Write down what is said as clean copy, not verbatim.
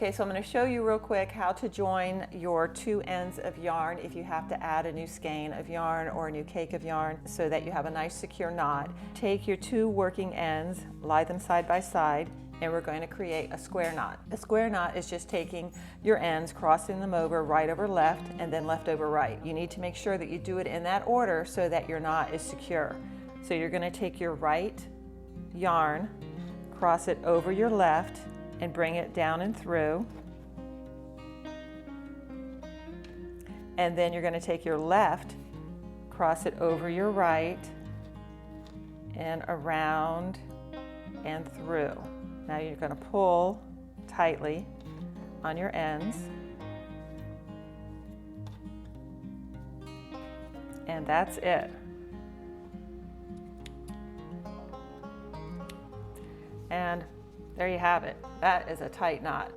Okay, so I'm going to show you real quick how to join your two ends of yarn if you have to add a new skein of yarn or a new cake of yarn so that you have a nice secure knot. Take your two working ends, lie them side by side, and we're going to create a square knot. A square knot is just taking your ends, crossing them over right over left and then left over right. You need to make sure that you do it in that order so that your knot is secure. So you're going to take your right yarn, cross it over your left, and bring it down and through. And then you're going to take your left, cross it over your right, and around and through. Now you're going to pull tightly on your ends. And that's it. And there you have it. That is a tight knot.